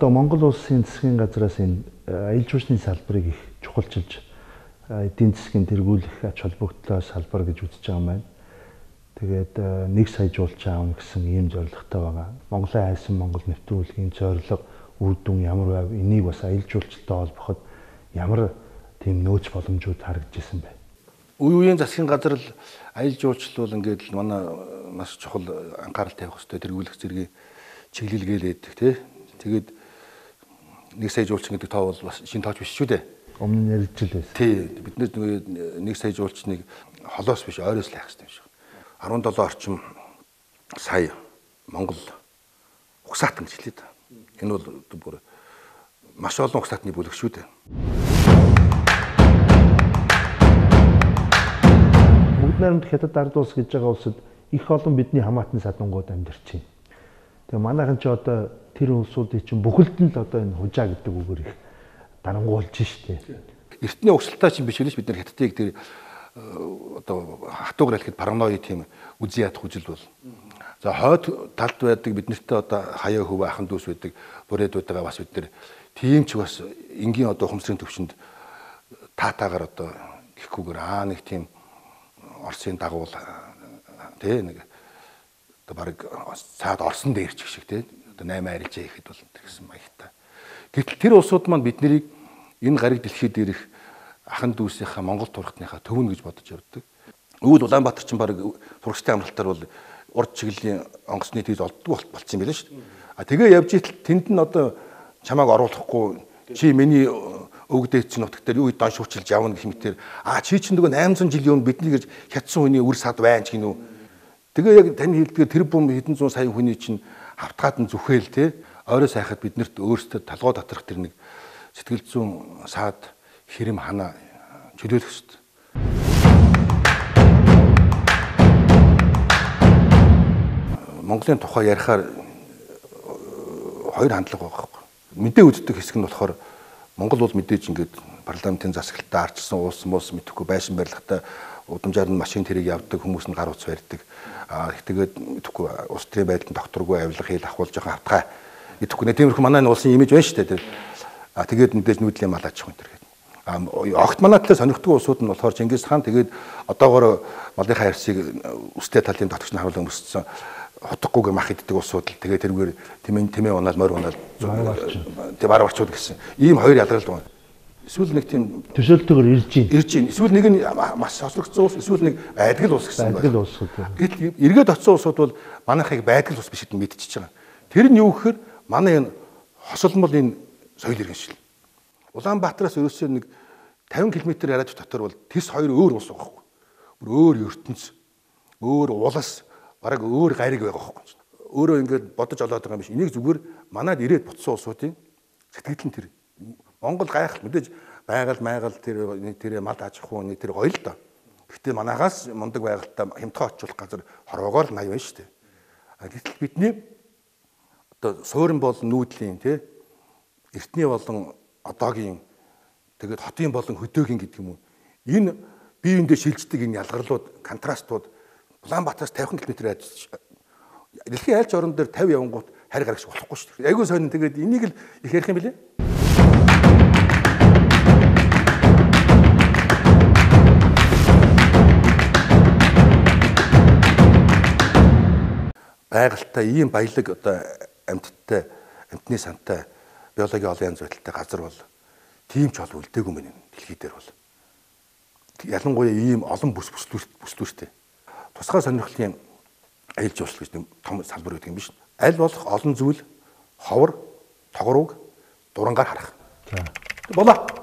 одоо Монгол улсын засгийн газраас энэ аялал жуулчны салбарыг их чухалчилж эдийн засгийн тэргүүлэх ач холбогдлоо салбар гэж үзэж байгаа юм байна. Тэгээд 1 сая жуулч аавна гэсэн ийм зорилготой байгаа. Монголын хайсан Монгол нэвтрүүлгийн зорилго үр дүн ямар байв? Энийг бас аялал жуулчлалтай холбоход ямар тийм нөөц боломжууд харагдажсэн бэ? Үе үеийн засгийн газар л аялал жуулчлал бол ингээд л манай маш чухал анхаарал тавих хэрэгтэй тэргүүлэх зэргийг чиглэлгээл яддаг тий. Тэгээд 1 сая жуулч гэдэг тоо бол бас шинэ тооч биш шүү дээ. Өмнө нь яригдчихл байсан. Тий. Бид нэр 1 сая жуулчныг холоос биш ойроос л хайх хэрэгтэй юм шиг. 17 орчим сая Монгол угсаатан гэж хэлээ да. Энэ бол бүр маш олон угсаатны бүлэг шүү дээ. Бүгд найрамдах хятад ард улс гэж байгаа улсад их олон бидний хамаатан садангууд амьдарч байна. Тэгээ манайхан ч одоо тэр улсуудын чинь бүхэлд нь л одоо энэ хужаа гэдэг үгээр их дарангуулж штэ. Эртний угсалтаа чинь биш үлээш бид нар хятадыг тэр одоо хатуугаар хэлэхэд паранои тийм үзий ядах үжил бол. За хойд талд байдаг бид нартай одоо хаяа хөв ахын дүүс байдаг бүрээдүүдтэйгээ бас бид нар тийм ч бас энгийн одоо ухамсарын төвшөнд таатаагаар одоо гихгүйгээр нэг тийм Оросын дагуул тий нэг одоо баг цаад Оросын дээр ч шиг тий одоо 8 арилжаа ихэд бол тэгсэн маягтай. Гэтэл тэр улсууд маань биднийг энэ гариг дэлхийд ирэх ахын дүүсийнхаа Монгол турхтныхаа төвн гэж бодож явдаг. Өвөл Улаанбаатар ч баг турхчтай амралтаар бол урд чиглэлийн онгоцны тийз олддог болсон юм байна шүү дээ. А тэгээ явж итэл тэнд нь одоо чамааг оруулахгүй чи миний өвгдөөц нутаг дээр юу дан шуучилж явна гэх мэтээр чи чинь нөгөө 800 жилийн өмнө бидний гэж хятсан хүний үр сад байна ч гинүү. Тэгээ яг таны хэлдгээр тэр бум хэдэн зуун сая хүний чинь хавтгаад нь зүхээл те ойроо сайхад биднэрт өөрсдөө талгоо татрах тэр нэг сэтгэл зүйн саад хэрэм хана чөлөөлөх ёстой. Монголын тухай ярихаар хоёр хандлага байгаа байхгүй. Мэдээ үздэг хэсэг нь болохоор Монгол бол мэдээж ингээд парламентын засаглалтаа арчсан улс мэдэхгүй байшин барилгатай удамжаар нь машин тэрэг явдаг хүмүүс нь гар утас барьдаг. Тэгээд мэдэхгүй улс төрийн байдалд докторгүй авилга хэл ахуулж байгаа хатгай мэдэхгүй тиймэрхүү манай улсын имиж байна шүү дээ. Тэгээд мэдээж нүүдлийн мал аж ахуйн тэр гэдэг. Огт манайтай сонирхдаг улсууд нь болохоор Чингис хаан тэгээд одоогоор малынхаа харьцыг өстэй талын дотогч нь харуулan өссөн хотгогүйгээр мах иддэг улсууд л тэгээд тэрүүгээр тэмээ унаал морь унаал тэг бараа орчууд гэсэн. Ийм хоёр ялгарл байна. Эсвэл нэг тийм төсөөлтөөр ирж байна. Эсвэл нэг нь маш сосрогдсон улс, эсвэл нэг байдгал улс гэсэн байна. Байдгал улсууд. Гэтэл эргээд очсон улсууд бол манайхыг байдгал улс биш гэдгийг мэдчихэж байгаа. Тэр нь юу гэхээр манай энэ хосолмол энэ соёл иргэншил. Улаанбаатараас ерөөсөө нэг 50 км радиус дотор бол тэс хоёр өөр улс байгаа байхгүй. Бүр өөр ертөнц, өөр улас, бараг өөр гариг байгаа байхгүй. Өөрөө ингээд бодож олоод байгаа юм биш. Энийг зүгээр манайд ирээд буцсан улсуудын сэтгэл нь тэр. Монгол гайхал мэдээж байгаль тэр мал аж ахуйн тэр гоё л доо. Гэхдээ манайхаас мундаг байгальтай хямдхан очуулах газар хороогоор 80 байна шүү дээ. Гэтэл бидний одоо суурин болон нүүдлийн тий эртний болон одоогийн тэгээд хотын болон хөдөөгийн гэдэг юм уу. Энэ бие биендээ шилждэг энэ ялгарлууд, контрастууд Улаанбаатараас 50 км радиус дэлхийн айлч орон дээр 50 явангууд харь гарагч болохгүй шүү дээ. Айгүй сонин тэгээд энийг л их ярих юм билээ. Байгальтай ийм баялаг одоо амьтдтай, амьтны сантай биологийн олон янз байдалтай газар бол тийм ч бол үлдээгүй юм байна дэлхий дээр бол. Ялангуяа ийм олон бүслүүртэй. Тусгай сонирхлын аялал жуулчлал гэж нэг том салбар байдаг юм биш. Аль болох олон зүйл ховор, тогрууг дурангаар харах. За. Болоо.